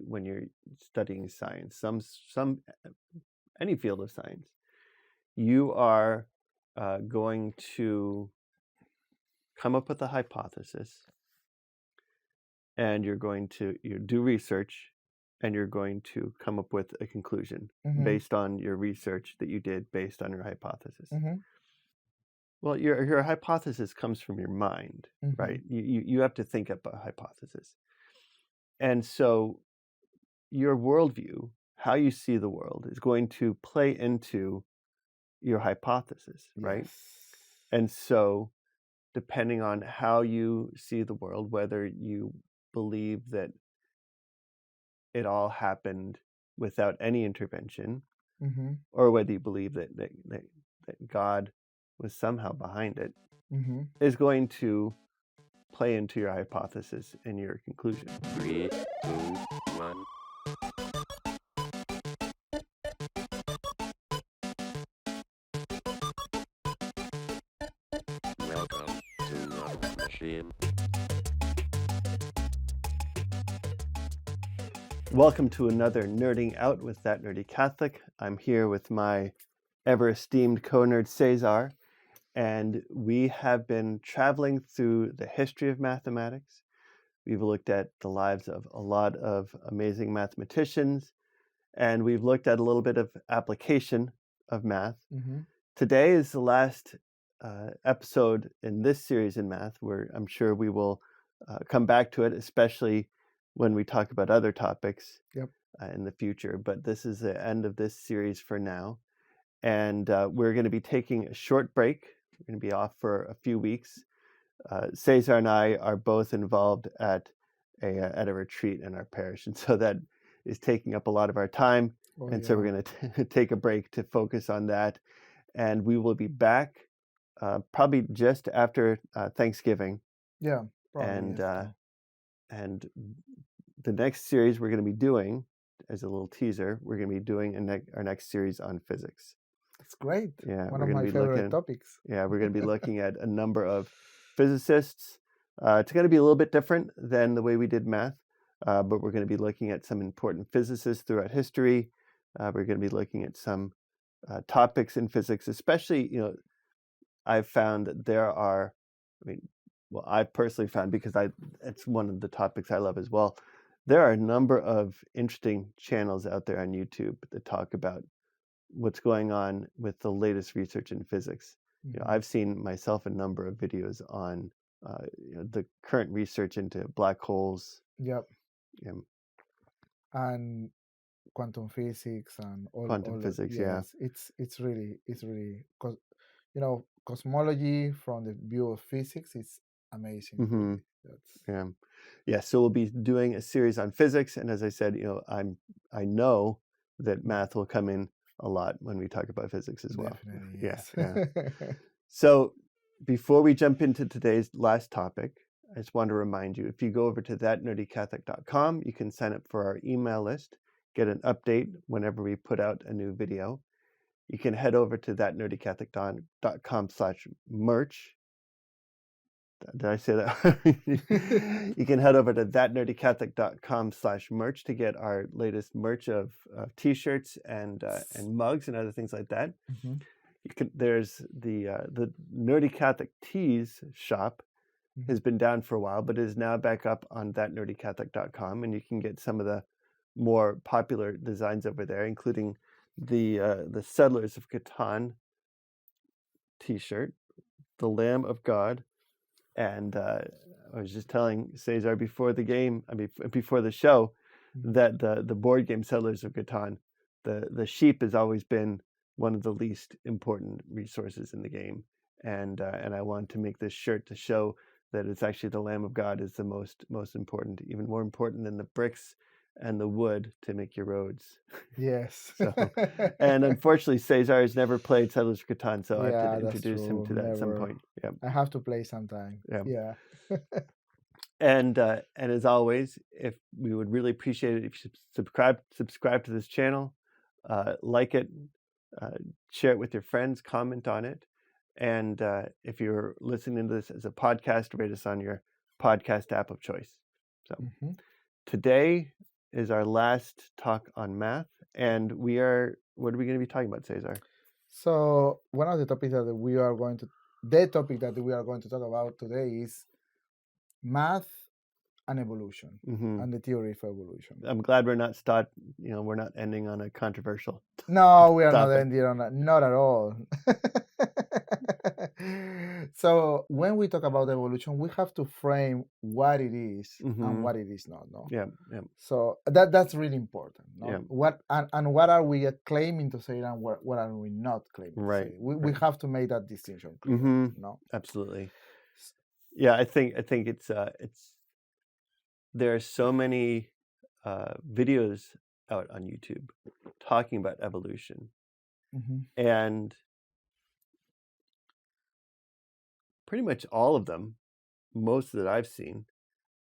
when you're studying science, any field of science, you are going to come up with a hypothesis, and you're going to do research, and you're going to come up with a conclusion based on your research that you did based on your hypothesis. Well, your hypothesis comes from your mind, right? You have to think up a hypothesis. And so your worldview, how you see the world, is going to play into your hypothesis, right? Yes. And so depending on how you see the world, whether you believe that it all happened without any intervention, or whether you believe that God was somehow behind it, is going to play into your hypothesis and your conclusion. 3, 2, 1. Welcome to Love Machine. Welcome to another Nerding Out with That Nerdy Catholic. I'm here with my ever-esteemed co-nerd Cesar, and we have been traveling through the history of mathematics. We've looked at the lives of a lot of amazing mathematicians, and we've looked at a little bit of application of math. Today is the last episode in this series in math, where I'm sure we will come back to it, especially when we talk about other topics in the future. But this is the end of this series for now. And we're going to be taking a short break. We're going to be off for a few weeks. Cesar and I are both involved at a retreat in our parish. And so that is taking up a lot of our time. So we're going to take a break to focus on that. And we will be back probably just after Thanksgiving. Yeah. Probably, And the next series we're going to be doing, as a little teaser, we're going to be doing our next series on physics. That's great. Yeah, one of my favorite topics. Yeah, we're going to be looking at a number of physicists. It's going to be a little bit different than the way we did math, but we're going to be looking at some important physicists throughout history. We're going to be looking at some topics in physics, especially, I've found that there are, I've personally found, because it's one of the topics I love as well, there are a number of interesting channels out there on YouTube that talk about what's going on with the latest research in physics. I've seen myself a number of videos on the current research into black holes. And quantum physics and all physics. Yes, it's really because cosmology from the view of physics is amazing. So we'll be doing a series on physics, and as I said, I know that math will come in a lot when we talk about physics as well. Definitely, yes. So before we jump into today's last topic, I just want to remind you, if you go over to thatnerdycatholic.com, you can sign up for our email list, get an update whenever we put out a new video. You can head over to thatnerdycatholic.com/merch. Did I say that? You can head over to thatnerdycatholic.com/merch to get our latest merch of t-shirts and mugs and other things like that. There's the Nerdy Catholic Tees shop has been down for a while, but is now back up on thatnerdycatholic.com, and you can get some of the more popular designs over there, including the Settlers of Catan t-shirt, the Lamb of God. And I was just telling Cesar before the show, that the board game Settlers of Catan, the sheep has always been one of the least important resources in the game, and I wanted to make this shirt to show that it's actually the Lamb of God is the most important, even more important than the bricks and the wood to make your roads. Yes. And unfortunately, Cesar has never played Settlers of Catan, so I have to introduce him to that Never. at some point. I have to play sometime. Yeah. And as always, if we would really appreciate it if you subscribe to this channel, like it, share it with your friends, comment on it, and if you're listening to this as a podcast, rate us on your podcast app of choice. So today is our last talk on math, and what are we going to be talking about, Cesar? So one of the topics that the topic that we are going to talk about today is math and evolution and the theory of evolution. I'm glad we're not ending on a controversial. No, we are not topic. ending on that, not at all. So when we talk about evolution, we have to frame what it is and what it is not. No. Yeah. So that's really important. No? Yeah. What are we claiming to say and what are we not claiming to say? We have to make that distinction clear. No. Absolutely. Yeah, I think it's there are so many videos out on YouTube talking about evolution, and pretty much all of them, most that I've seen,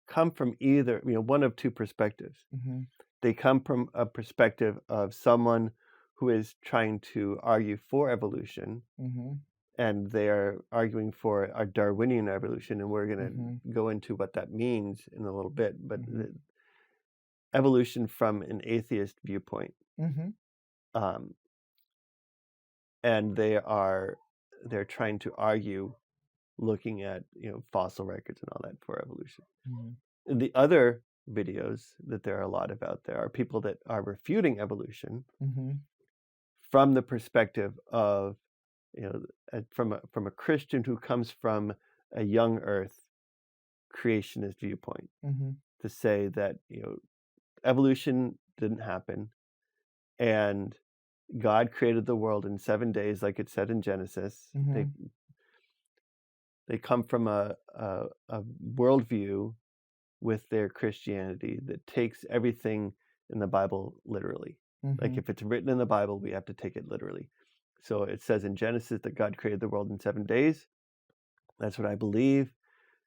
come from either one of two perspectives. They come from a perspective of someone who is trying to argue for evolution, and they are arguing for a Darwinian evolution, and we're going to go into what that means in a little bit. But evolution from an atheist viewpoint, and they're trying to argue, looking at fossil records and all that for evolution. The other videos that there are a lot of out there are people that are refuting evolution from the perspective of from a Christian who comes from a young Earth creationist viewpoint, to say that evolution didn't happen, and God created the world in 7 days, like it said in Genesis. They come from a worldview with their Christianity that takes everything in the Bible literally. Like if it's written in the Bible, we have to take it literally. So it says in Genesis that God created the world in 7 days. That's what I believe.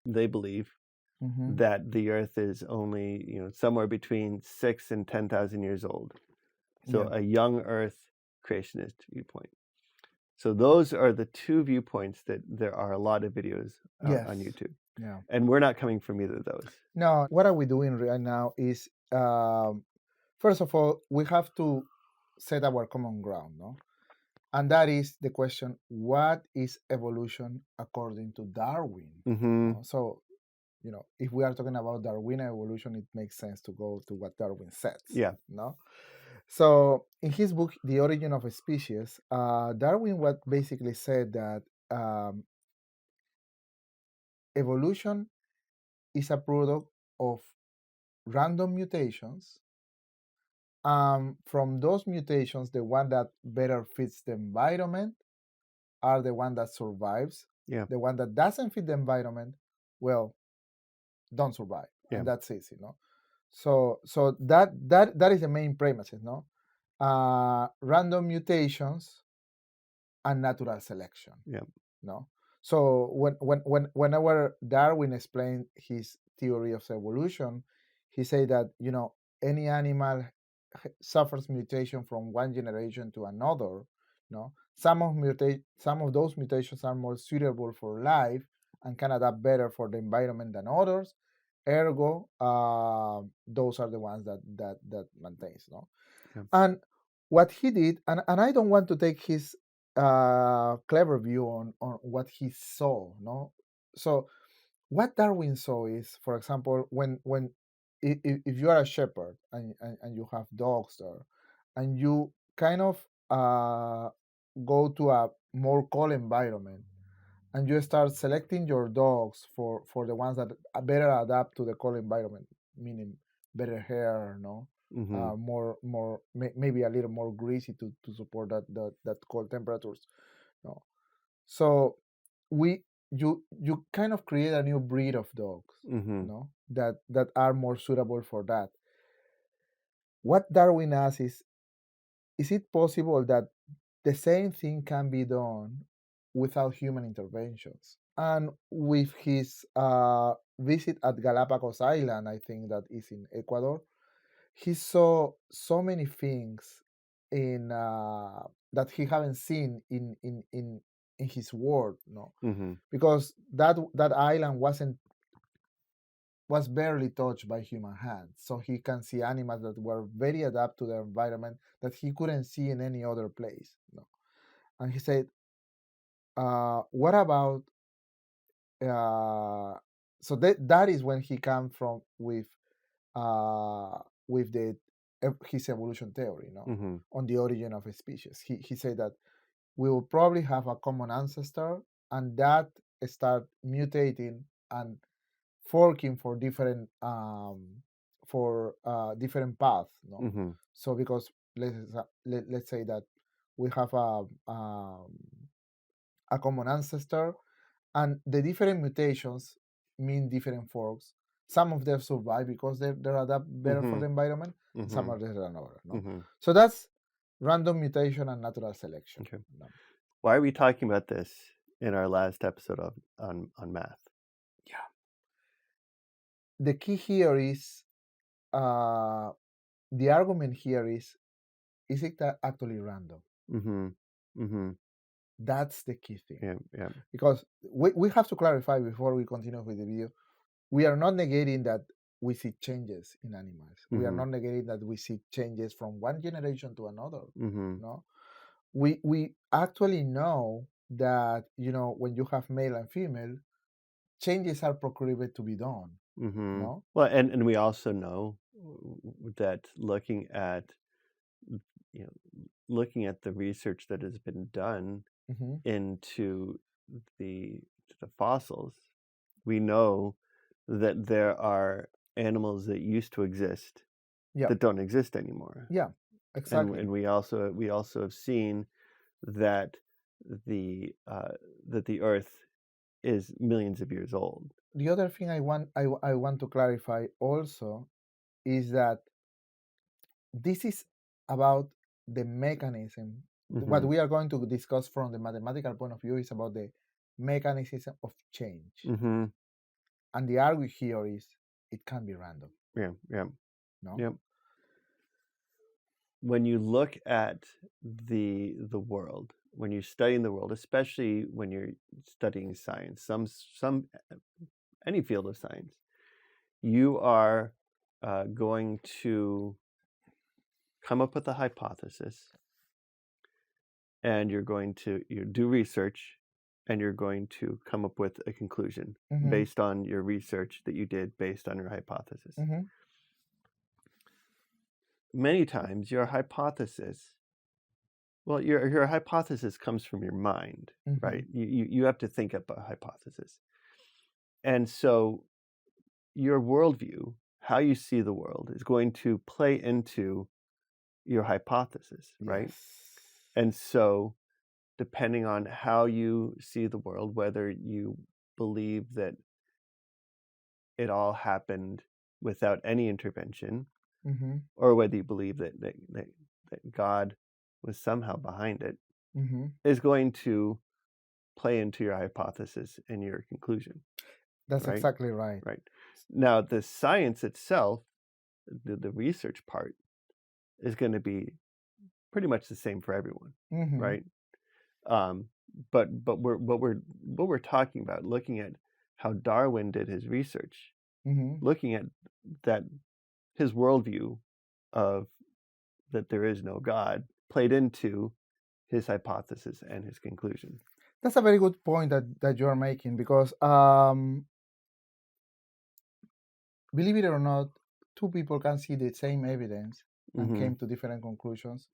They believe that the earth is only somewhere between 6 and 10,000 years old. So a young earth creationist viewpoint. So those are the two viewpoints that there are a lot of videos on YouTube. Yeah. And we're not coming from either of those. No, what are we doing right now is, first of all, we have to set our common ground, no? And that is the question, what is evolution according to Darwin? So, if we are talking about Darwinian evolution, it makes sense to go to what Darwin says. Yeah. No? So in his book, The Origin of a Species, Darwin basically said that evolution is a product of random mutations. From those mutations, the one that better fits the environment are the one that survives. Yeah. The one that doesn't fit the environment, well, don't survive. Yeah. And that's easy, no? So that is the main premise, no? Random mutations and natural selection. Yeah. No. So whenever Darwin explained his theory of evolution, he said that any animal suffers mutation from one generation to another. No, some of those mutations are more suitable for life and can adapt better for the environment than others. Ergo, those are the ones that maintains. No, and what he did, and I don't want to take his clever view on what he saw. No, so what Darwin saw is, for example, if you are a shepherd and you have dogs there, and you kind of go to a more cold environment, and you start selecting your dogs for the ones that better adapt to the cold environment, meaning better hair, no, more maybe a little more greasy to support that cold temperatures, no. So you kind of create a new breed of dogs, no, that are more suitable for that. What Darwin asks is it possible that the same thing can be done without human interventions? And with his visit at Galapagos Island, I think that is in Ecuador, he saw so many things in that he haven't seen in his world, no, because that island wasn't was barely touched by human hands. So he can see animals that were very adapted to their environment that he couldn't see in any other place. No. And he said, what about so that is when he came from with the his evolution theory, on the origin of a species. He said that we will probably have a common ancestor, and that start mutating and forking for different different paths. So because let's say that we have a common ancestor, and the different mutations mean different forks. Some of them survive because they're adapt better for the environment. Some are better than others. So that's random mutation and natural selection. Okay. Why are we talking about this in our last episode on math? Yeah. The key here is the argument here is it actually random? That's the key thing. Yeah. Because we have to clarify before we continue with the video. We are not negating that we see changes in animals. We are not negating that we see changes from one generation to another. No, we actually know that when you have male and female, changes are procreated to be done. No, well, and we also know that looking at the research that has been done into the fossils, we know that there are animals that used to exist that don't exist anymore. Yeah, exactly. And we also have seen that the Earth is millions of years old. The other thing I want to clarify also is that this is about the mechanism. What we are going to discuss from the mathematical point of view is about the mechanism of change. And the argument here is it can be random. Yeah. No? Yeah. When you look at the world, when you're studying the world, especially when you're studying science, any field of science, you are going to come up with a hypothesis, and you're going to do research, and you're going to come up with a conclusion based on your research that you did based on your hypothesis. Many times your hypothesis comes from your mind, right? You have to think up a hypothesis. And so your worldview, how you see the world, is going to play into your hypothesis, right? Yes. And so depending on how you see the world, whether you believe that it all happened without any intervention, or whether you believe that God was somehow behind it, is going to play into your hypothesis and your conclusion. That's right? exactly right. Right. Now, the science itself, the research part, is going to be pretty much the same for everyone, right? But what we're talking about, looking at how Darwin did his research, looking at that his worldview of that there is no God played into his hypothesis and his conclusion. That's a very good point that you are making, because believe it or not, two people can see the same evidence and came to different conclusions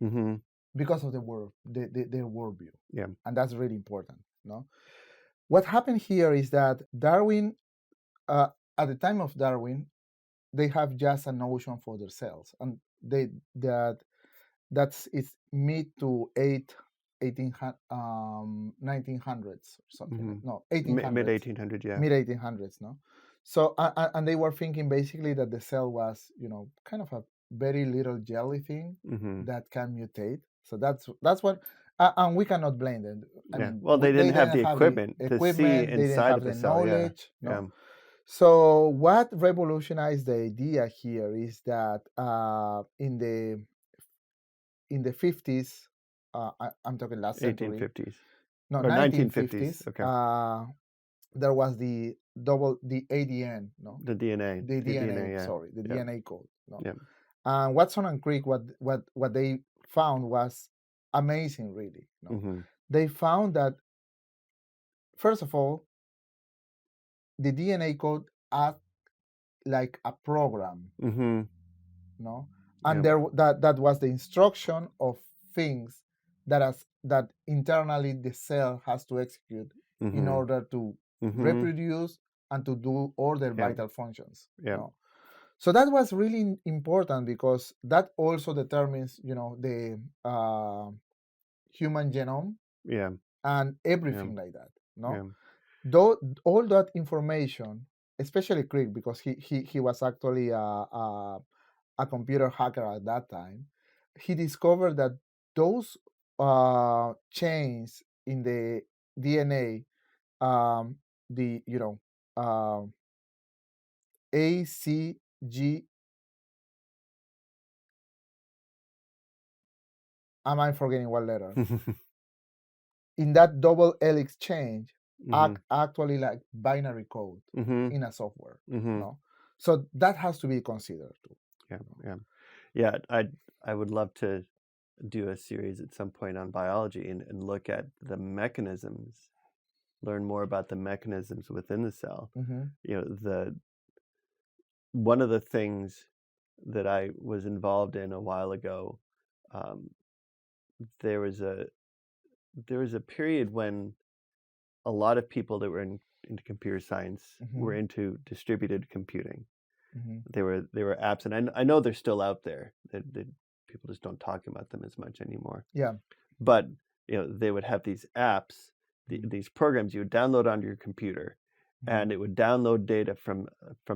because of their worldview. Yeah. And that's really important. No, what happened here is that Darwin, at the time of Darwin, they have just a notion for themselves, and that's it's mid to 1900s or something. No, 1800s. Mid 1800s, yeah. Mid 1800s, no. So and they were thinking basically that the cell was, kind of a very little jelly thing that can mutate. So that's what, and we cannot blame them. I mean, well, they didn't have the equipment to see inside of a cell. Knowledge, no. So what revolutionized the idea here is that in the 50s, I'm talking last century. 1850s. No, or 1950s. Okay. There was the the ADN, no, The DNA. the DNA. yeah. Sorry, the Yeah. DNA code, no. Yeah. And Watson and Crick, what they found was amazing, really. No, Mm-hmm. they found that first of all, the DNA code act like a program, Mm-hmm. no, and Yep. that was the instruction of things that internally the cell has to execute in Mm-hmm. order to Mm-hmm. reproduce and to do all their Yep. vital functions. Yep. No? So that was really important because that also determines, the human genome Yeah. and everything like that. No, Yeah. though all that information, especially Crick, because he was actually a computer hacker at that time, he discovered that those chains in the DNA, the ACG, am I forgetting what letter? In that double helix change, Mm-hmm. actually like binary code Mm-hmm. in a software. Mm-hmm. No, so that has to be considered too. Yeah. I would love to do a series at some point on biology and look at the mechanisms, learn more about the mechanisms within the cell. Mm-hmm. One of the things that I was involved in a while ago, there was a period when a lot of people that were into computer science were into distributed computing. Mm-hmm. They were apps, and I know they're still out there. That people just don't talk about them as much anymore. Yeah. But they would have these apps, these programs you would download onto your computer, and it would download data from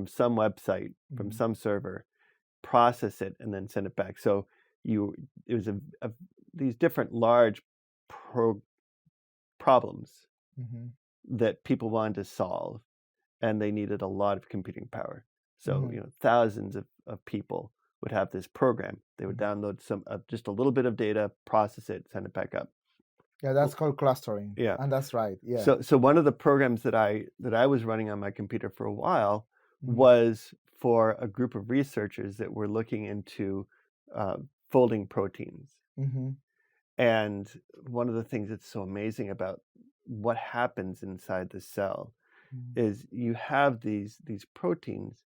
some website, from some server, process it, and then send it back. So it was these different large problems that people wanted to solve, and they needed a lot of computing power. So thousands of people would have this program. They would download just a little bit of data, process it, send it back up. Yeah, that's called clustering. Yeah, and that's right. Yeah. So one of the programs that I was running on my computer for a while was for a group of researchers that were looking into folding proteins. And one of the things that's so amazing about what happens inside the cell is you have these proteins,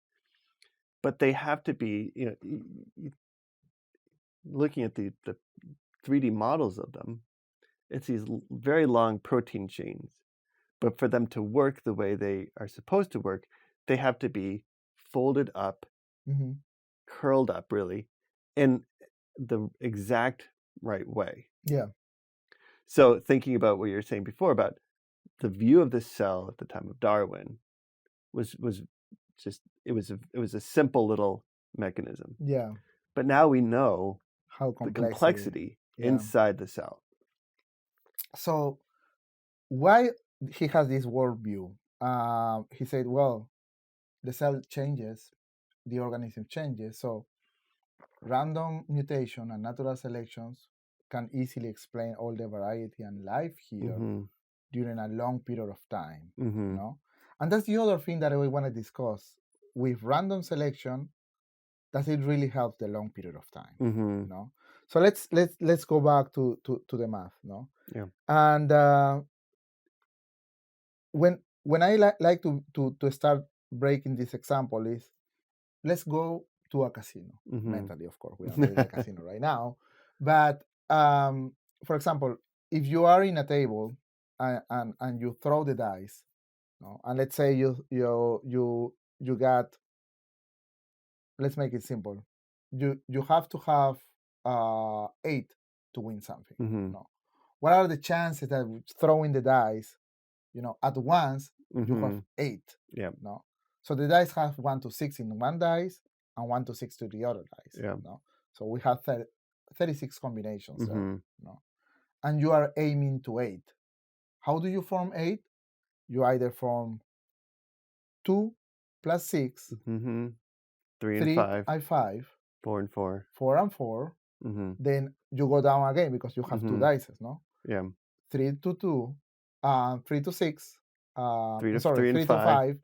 but they have to be, looking at the 3D models of them, it's these very long protein chains. But for them to work the way they are supposed to work, they have to be folded up, curled up, really, in the exact right way. Yeah. So thinking about what you were saying before about the view of the cell at the time of Darwin was just it was a simple little mechanism. Yeah. But now we know how the complexity inside the cell. So why he has this worldview? He said, well, the cell changes, the organism changes, so random mutation and natural selections can easily explain all the variety and life here during a long period of time. And that's the other thing that we want to discuss. With random selection, does it really help the long period of time? No. So let's go back to the math. No. Yeah. And when I like to start breaking this example is, let's go to a casino mentally. Of course, we are not in a casino right now, but for example, if you are in a table and you throw the dice, and let's say you got, let's make it simple, you have to have 8 to win something. No, what are the chances that throwing the dice, at once you have 8? Yeah. No, so the dice have 1 to 6 in one dice and 1 to 6 to the other dice. Yeah. No, so we have 36 combinations there. No, and you are aiming to 8. How do you form 8? You either form 2 plus 6, 3 and 5, 4 and 4, 4 and 4. Then you go down again because you have 2 dice. No. Yeah. 3 to 2, 3 to 6. 3 to 3 and to 5,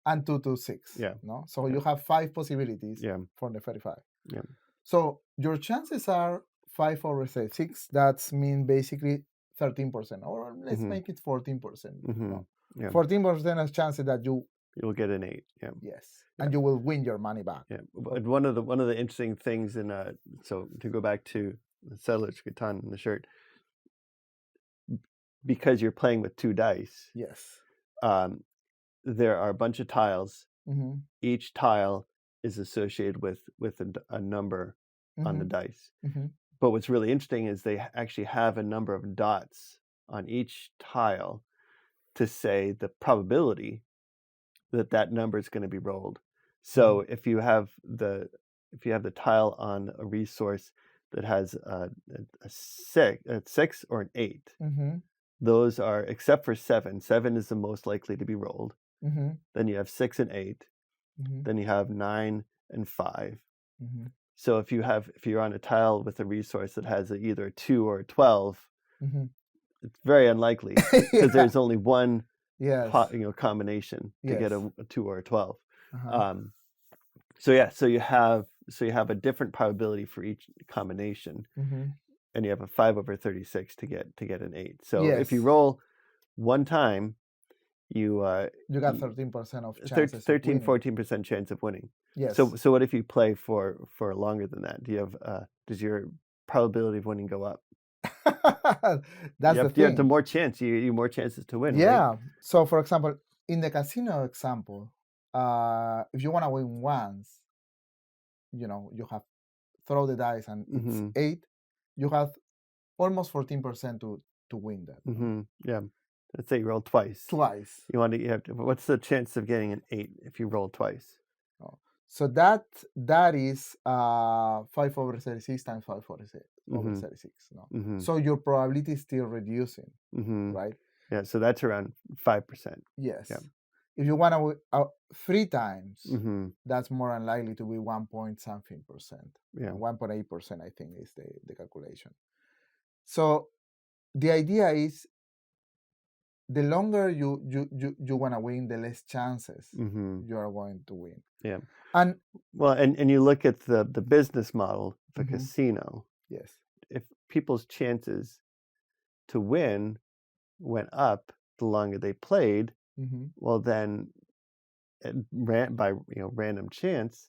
and 2 to 6. Yeah. No, so Yeah. you have 5 possibilities Yeah. for the 35. Yeah. So your chances are 5 over 6. That's mean basically 13%, or let's Mhm. make it 14%. Mhm. Yeah. 14% of chances that You'll get an 8. Yeah. yes, Yeah. and you will win your money back. Yeah. And one of the interesting things in so to go back to the settlers Catan in the shirt, because you're playing with 2 dice, Yes. there are a bunch of tiles. Mm-hmm. Each tile is associated with a number on the dice. Mm-hmm. But what's really interesting is they actually have a number of dots on each tile to say the probability that number is going to be rolled. So if you have the tile on a resource that has a 6 or an 8, Mm-hmm. those are, except for 7. 7 is the most likely to be rolled. Mm-hmm. Then you have 6 and 8. Mm-hmm. Then you have 9 and 5. Mm-hmm. So if you're on a tile with a resource that has either a 2 or a 12, Mm-hmm. it's very unlikely because there's only one yes. combination to get Yes. a 2 or a 12. Uh-huh. So you have a different probability for each combination, Mm-hmm. and you have a 5 over 36 to get an 8. So if you Yes. roll one time, you got 13% of chances. 13, 14% chance of winning. Yes. So what if you play for longer than that? Do you have does your probability of winning go up? That's the thing. You have the more chance, you more chances to win. Yeah. Right? So for example, in the casino example, if you want to win once, you have throw the dice and it's 8. You have almost 14% to win that. Mm-hmm. Yeah. Let's say you roll twice. You have to, what's the chance of getting an 8 if you roll twice? So that is 5 over 36 times 5 over 36. No? Mm-hmm. So your probability is still reducing, right? Yeah. So that's around 5%. Yes. Yeah. If you want to 3 times, that's more unlikely to be 1 point something percent. Yeah. 1.8%, I think, is the calculation. So the idea is, the longer you want to win, the less chances you are going to win. Yeah. And you look at the business model of a casino. Yes. If people's chances to win went up the longer they played, well then by random chance,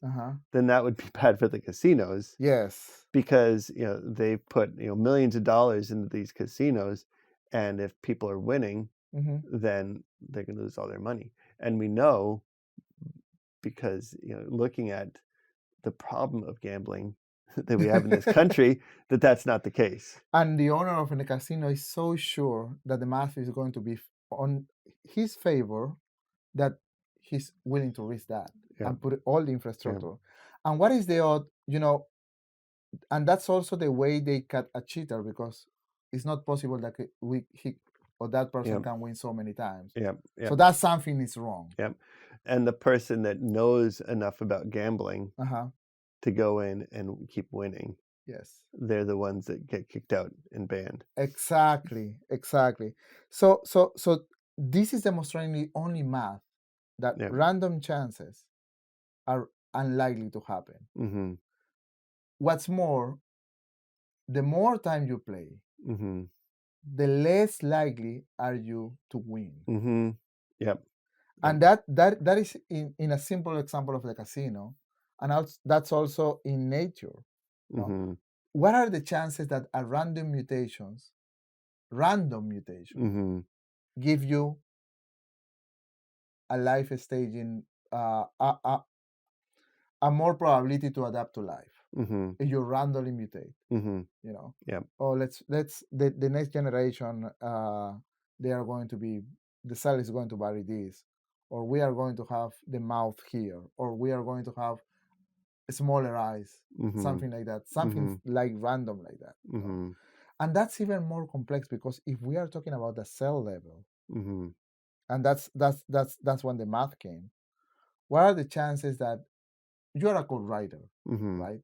then that would be bad for the casinos. Yes. Because they put millions of dollars into these casinos, and if people are winning, then they can lose all their money. And we know, because looking at the problem of gambling that we have in this country, that's not the case. And the owner of the casino is so sure that the math is going to be on his favor that he's willing to risk that and put all the infrastructure. And what is the odd, and that's also the way they cut a cheater, because it's not possible that he or that person can win so many times. So that's something is wrong. And the person that knows enough about gambling to go in and keep winning, yes, they're the ones that get kicked out and banned. Exactly. So this is demonstrating the only math that random chances are unlikely to happen. What's more, the more time you play, the less likely are you to win. And that is in a simple example of the casino, and that's also in nature. What are the chances that a random mutation give you a life stage in a more probability to adapt to life if you randomly mutate? Or let's the next generation, they are going to be, the cell is going to vary this, or we are going to have the mouth here, or we are going to have smaller eyes, something like that, something like random like that. And that's even more complex, because if we are talking about the cell level, and that's when the math came, what are the chances that you're a code writer, right?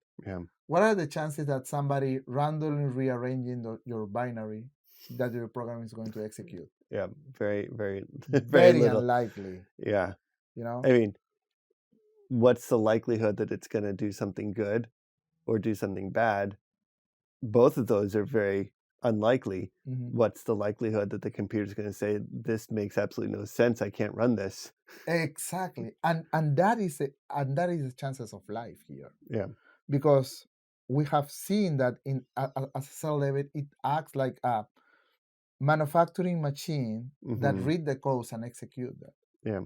What are the chances that somebody randomly rearranging your binary that your program is going to execute? Very, very, very little. Unlikely. You know? I mean, what's the likelihood that it's going to do something good or do something bad? Both of those are very unlikely. What's the likelihood that the computer's going to say, this makes absolutely no sense, I can't run this? Exactly. And that is the chances of life here. Yeah. Because we have seen that at a cell level, it acts like a manufacturing machine that read the codes and execute that. Yeah.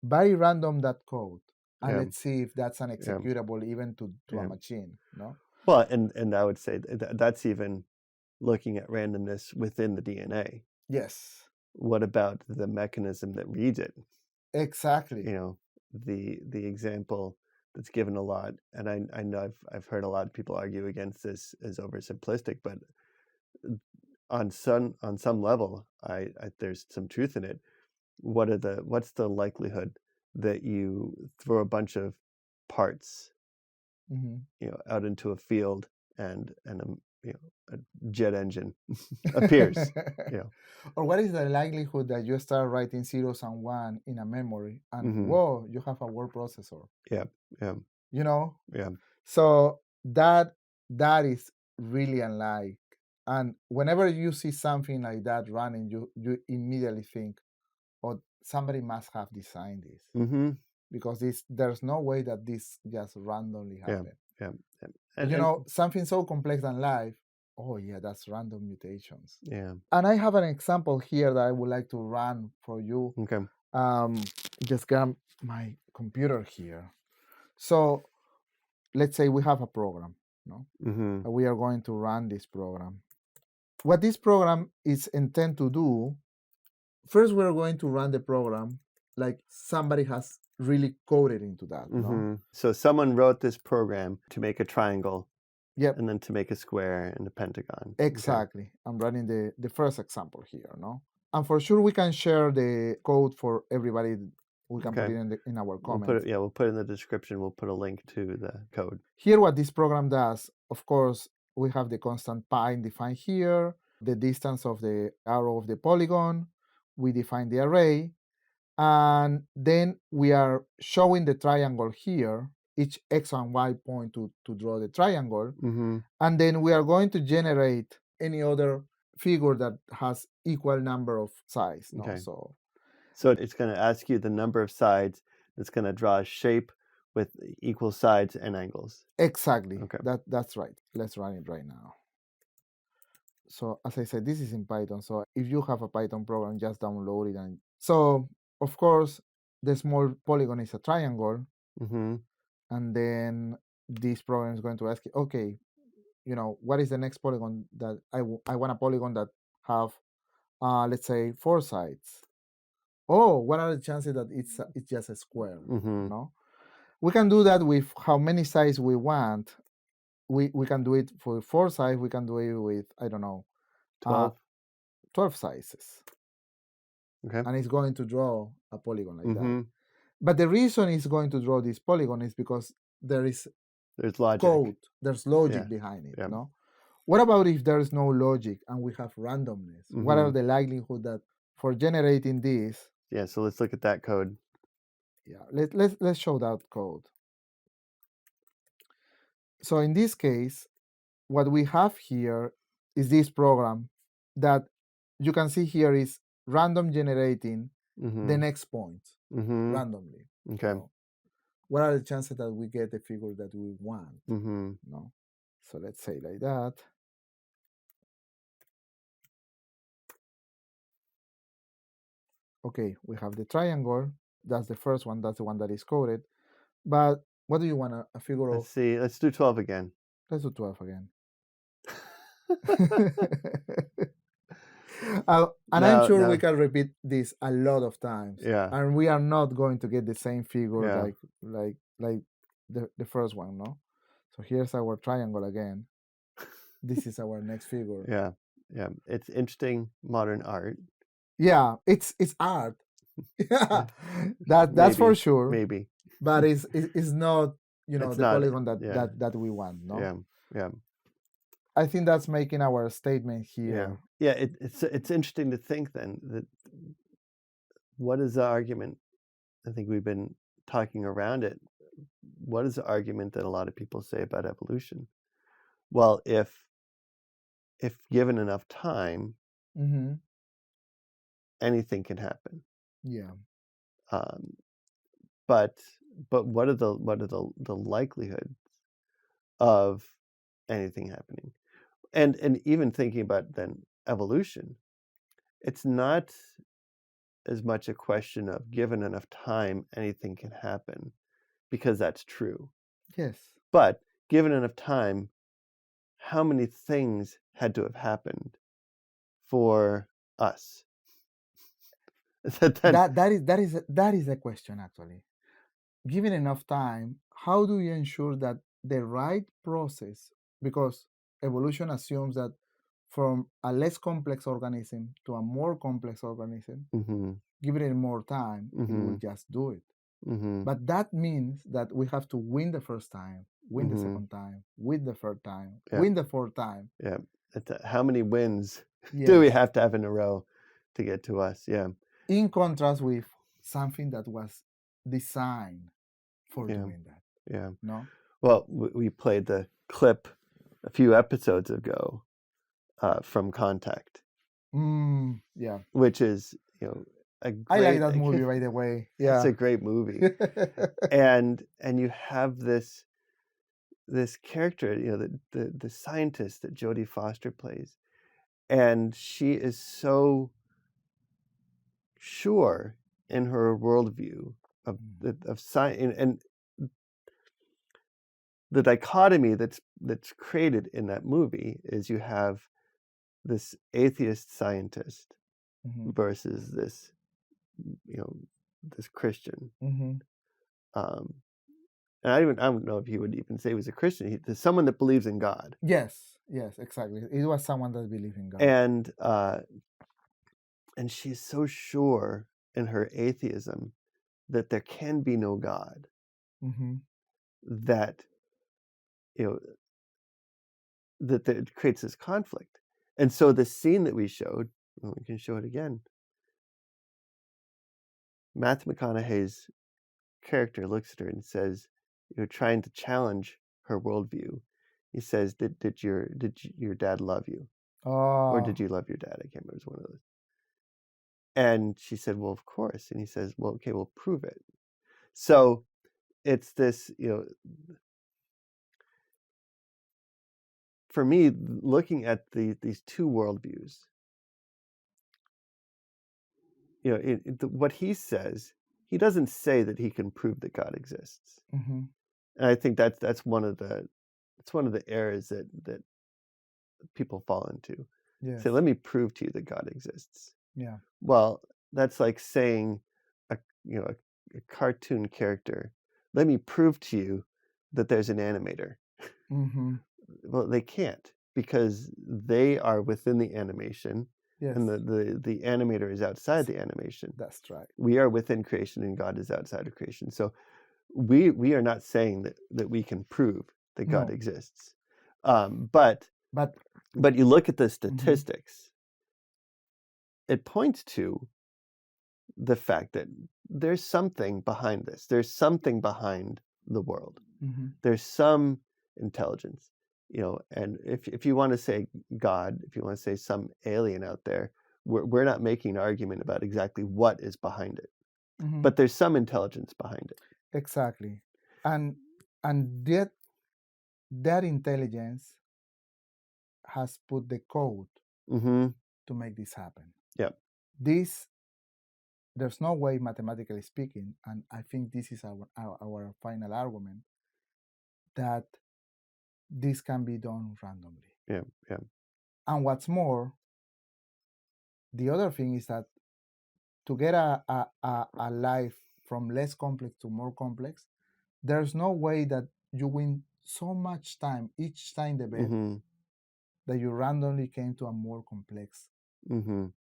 Very random that code, and Yeah. let's see if that's an executable even to Yeah. a machine. No. Well, and I would say that's even looking at randomness within the DNA. Yes. What about the mechanism that reads it? Exactly. You know, the example that's given a lot, and I know I've heard a lot of people argue against this as oversimplistic, but on some level, I there's some truth in it. What's the likelihood that you throw a bunch of parts, out into a field and a jet engine appears, Or what is the likelihood that you start writing zeros and one in a memory and whoa, you have a word processor? Yeah. You know? Yeah. So that is really unlike. And whenever you see something like that running, you immediately think, oh, somebody must have designed this. Because there's no way that this just randomly happened. Yeah. And something so complex than life, oh yeah, that's random mutations. Yeah. And I have an example here that I would like to run for you. Okay. Just grab my computer here. So let's say we have a program, we are going to run this program. What this program is intended to do, first we're going to run the program like somebody has really coded into that. So someone wrote this program to make a triangle, and then to make a square and a pentagon. Exactly. Okay. I'm running the first example here, and for sure we can share the code for everybody. We can put it in our comments. We'll put it in the description. We'll put a link to the code. Here, what this program does, of course, we have the constant pi defined here, the distance of the arrow of the polygon, we define the array, and then we are showing the triangle here, each x and y point to draw the triangle, and then we are going to generate any other figure that has equal number of sides. So it's going to ask you the number of sides. It's going to draw a shape with equal sides and angles. Exactly. Okay. That's right. Let's run it right now. So as I said, this is in Python. So if you have a Python program, just download it. And so of course, the small polygon is a triangle. And then this program is going to ask you, okay, what is the next polygon that I want a polygon that have, let's say, 4 sides. Oh, what are the chances that it's just a square? We can do that with how many sides we want. We can do it for 4 sides. We can do it with, I don't know, 12 sizes. Okay. And it's going to draw a polygon like that. But the reason it's going to draw this polygon is because there's logic. Code. There's logic behind it. What about if there's no logic and we have randomness? What are the likelihood that for generating this? Yeah, so let's look at that code. Yeah, let's show that code. So in this case, what we have here is this program that you can see here is random generating the next point randomly. Okay. So what are the chances that we get the figure that we want? So let's say like that. Okay, we have the triangle. That's the first one. That's the one that is coded. But what do you want a figure of? Let's see. Let's do 12 again. Let's do 12 again. I'm sure we can repeat this a lot of times. Yeah. And we are not going to get the same figure like the first one, So here's our triangle again. This is our next figure. Yeah. It's interesting modern art. Yeah, it's art. Yeah, that's Maybe, for sure. Maybe, but it's not it's the not, polygon that we want. Yeah. I think that's making our statement here. Yeah. It's interesting to think then that what is the argument I think we've been talking around it. What is the argument that a lot of people say about evolution? Well, if given enough time, Mm-hmm. anything can happen. Yeah. But what are the likelihoods of anything happening? And even thinking about then evolution, it's not as much a question of given enough time, anything can happen, because that's true. Yes. But given enough time, how many things had to have happened for us? That is a question actually. Given enough time, how do you ensure that the right process, because evolution assumes that from a less complex organism to a more complex organism, Mm-hmm. given it more time, it will Mm-hmm. just do it. Mm-hmm. But that means that we have to win the first time, win the Mhm. second time, win the third time, Yeah. win the fourth time. Yeah. How many wins do we Yes. have to have in a row to get to us? Yeah. In contrast with something that was designed for Yeah. doing that. Yeah. No? Well, we played the clip a few episodes ago from Contact, Yeah. which is, a I like great. that movie, by the way. It's Yeah. a great movie, and you have this character, the scientist that Jodie Foster plays, and she is so sure in her worldview of science, and the dichotomy that's created in that movie is you have this atheist scientist Mhm. versus this this Christian. Mhm. And I don't know if he would even say he was a Christian. He's someone that believes in God. Yes, exactly. It was someone that believed in God. And she's so sure in her atheism that there can be no God, Mhm. that that it creates this conflict. And so the scene that we showed, we can show it again. Matthew McConaughey's character looks at her and says, trying to challenge her worldview. He says, "Did your dad love you, or did you love your dad?" I can't remember. It was one of those. And she said, "Well, of course." And he says, "Well, okay, we'll prove it." So it's this, for me, looking at these two worldviews, what he says, he doesn't say that he can prove that God exists. Mm-hmm. And I think that's one of the errors that people fall into. Yes. Say, let me prove to you that God exists. Yeah. Well, that's like saying a cartoon character, let me prove to you that there's an animator. Mm-hmm. Well, they can't, because they are within the animation. Yes. And the animator is outside the animation. That's right. We are within creation and God is outside of creation. So we are not saying that we can prove that God exists. But you look at the statistics, it points to the fact that there's something behind this. There's something behind the world. Mm-hmm. There's some intelligence, and if you want to say God, if you want to say some alien out there, we're not making an argument about exactly what is behind it. Mm-hmm. But there's some intelligence behind it. Exactly. And that intelligence has put the code to make this happen. Yep. There's no way, mathematically speaking, and I think this is our final argument, that this can be done randomly. Yeah. And what's more, the other thing is that to get a life from less complex to more complex, there's no way that you win so much time each time the bet that you randomly came to a more complex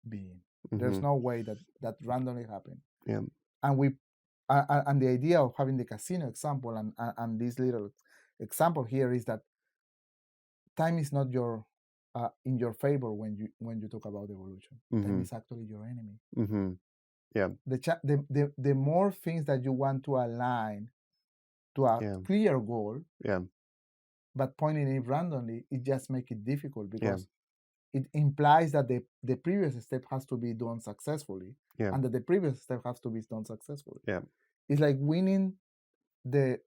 being. There's no way that randomly happened. Yeah. And the idea of having the casino example and this little example here is that time is not in your favor when you talk about evolution. Time is actually your enemy. Yeah. The more things that you want to align to a Yeah. clear goal, Yeah. but pointing it randomly, it just makes it difficult Yeah. because it implies that the previous step has to be done successfully, Yeah. and that the previous step has to be done successfully. Yeah. It's like winning the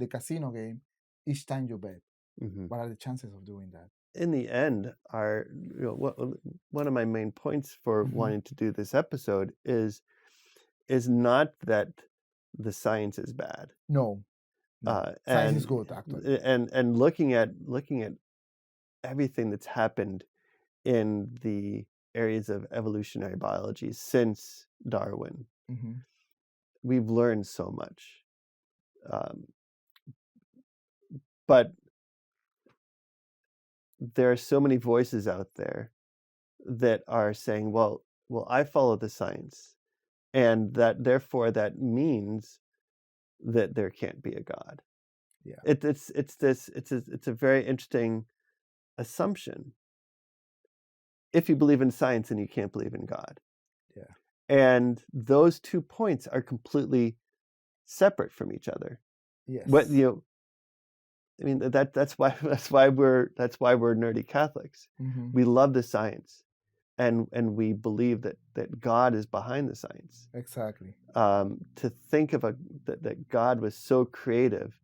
casino game each time you bet. Mhm. What are the chances of doing that? In the end, one of my main points for Mhm. wanting to do this episode is not that the science is bad. No. Science is and good, actually. and looking at everything that's happened in the areas of evolutionary biology since Darwin, Mhm. we've learned so much. But there are so many voices out there that are saying, well, I follow the science, and that therefore that means that there can't be a God. Yeah. It's a very interesting assumption. If you believe in science, then you can't believe in God. Yeah. And those 2 points are completely separate from each other. Yes. I mean, that's why we're nerdy Catholics. Mhm. We love the science, and we believe that God is behind the science. Exactly. To think of that God was so creative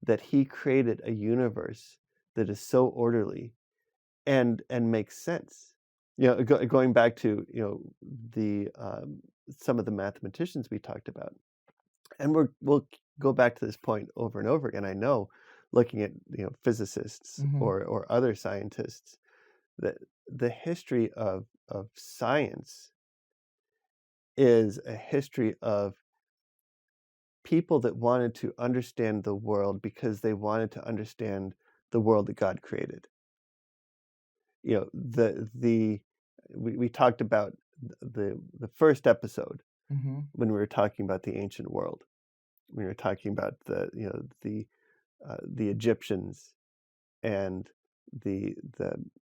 that He created a universe that is so orderly and makes sense. Going back to the some of the mathematicians we talked about, and we'll go back to this point over and over again. I know, looking at physicists Mhm. or other scientists, that the history of science is a history of people that wanted to understand the world because they wanted to understand the world that God created. We talked about the first episode Mhm. when we were talking about the ancient world. We were talking about the Egyptians and the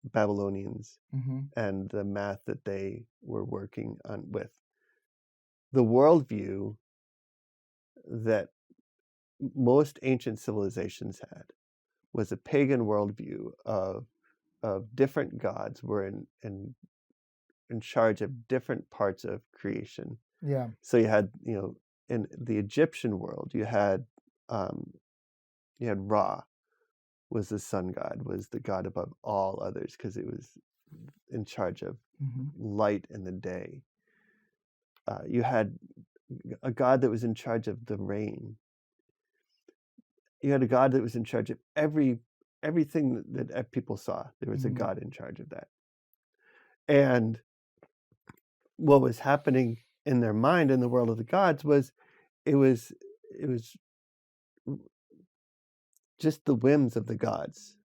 Babylonians Mhm. and the math that they were working on with. The worldview that most ancient civilizations had was a pagan worldview of different gods were in charge of different parts of creation. Yeah. So you had in the Egyptian world you had Ra was the sun god, was the god above all others because it was in charge of Mhm. light in the day. You had a god that was in charge of the rain. You had a god that was in charge of everything that people saw. There was a Mhm. god in charge of that. And what was happening in their mind in the world of the gods was it was just the whims of the gods.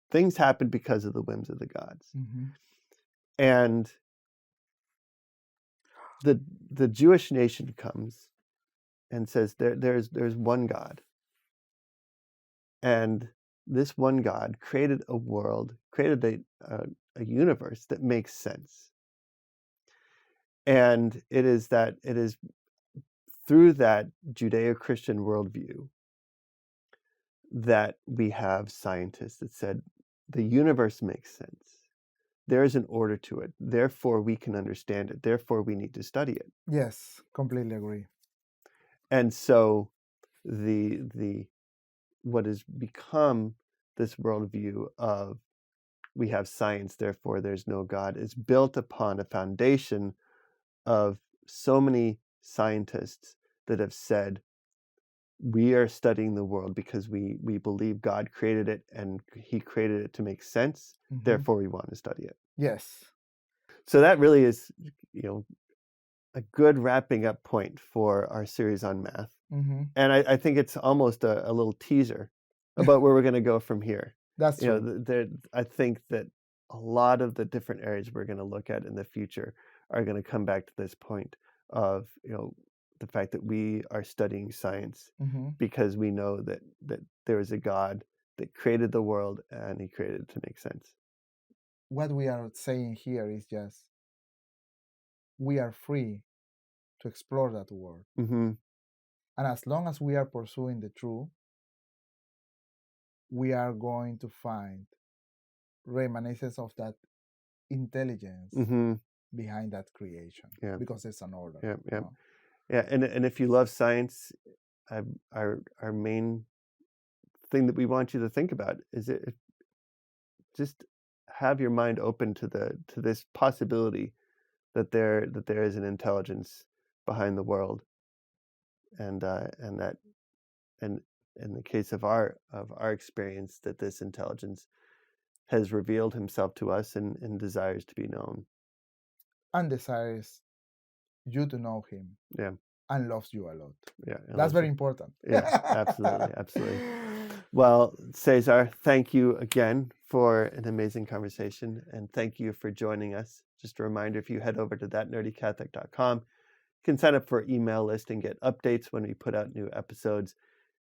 Things happened because of the whims of the gods. Mhm. And the Jewish nation comes and says there's one God. And this one God created a world, created a universe that makes sense. And it is through that Judeo-Christian worldview that we have scientists that said the universe makes sense. There is an order to it. Therefore, we can understand it. Therefore, we need to study it. Yes, completely agree. And so the what has become this worldview of we have science, therefore there's no God, is built upon a foundation of so many scientists that have said we are studying the world because we believe God created it and He created it to make sense. Mhm. Therefore, we want to study it. Yes. So that really is, a good wrapping up point for our series on math. Mm-hmm. And I think it's almost a little teaser about where we're going to go from here. That's true. I think that a lot of the different areas we're going to look at in the future are going to come back to this point of, the fact that we are studying science Mm-hmm. because we know that there is a God that created the world and He created it to make sense. What we are saying here is just we are free to explore that world. Mm-hmm. And as long as we are pursuing the true, we are going to find reminiscence of that intelligence Mm-hmm. behind that creation. Yeah. Because it's an order. Yeah. you Yeah. know? Yeah. And if you love science, our main thing that we want you to think about is it just have your mind open to this possibility that there is an intelligence behind the world, and that and in the case of our experience, that this intelligence has revealed himself to us and desires to be known. And desires you to know him. Yeah. And loves you a lot. Yeah. That's very important. Yeah, absolutely. Absolutely. Well, Cesar, thank you again for an amazing conversation, and thank you for joining us. Just a reminder, if you head over to thatnerdycatholic.com, you can sign up for our email list and get updates when we put out new episodes.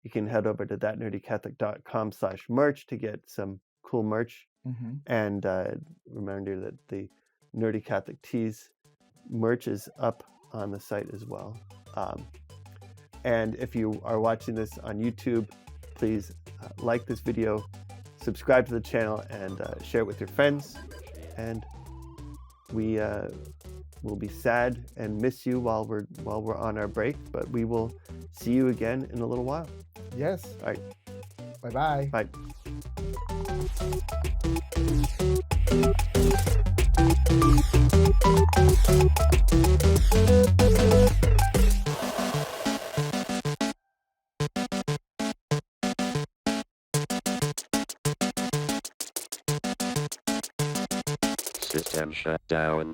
You can head over to thatnerdycatholic.com/merch to get some cool merch. Mm-hmm. And reminder that the Nerdy Catholic Tees merch is up on the site as well. And if you are watching this on YouTube, please like this video, subscribe to the channel, and share it with your friends. And we will be sad and miss you while we're on our break, but we will see you again in a little while. Yes. All right. Bye-bye. Bye. System shut down.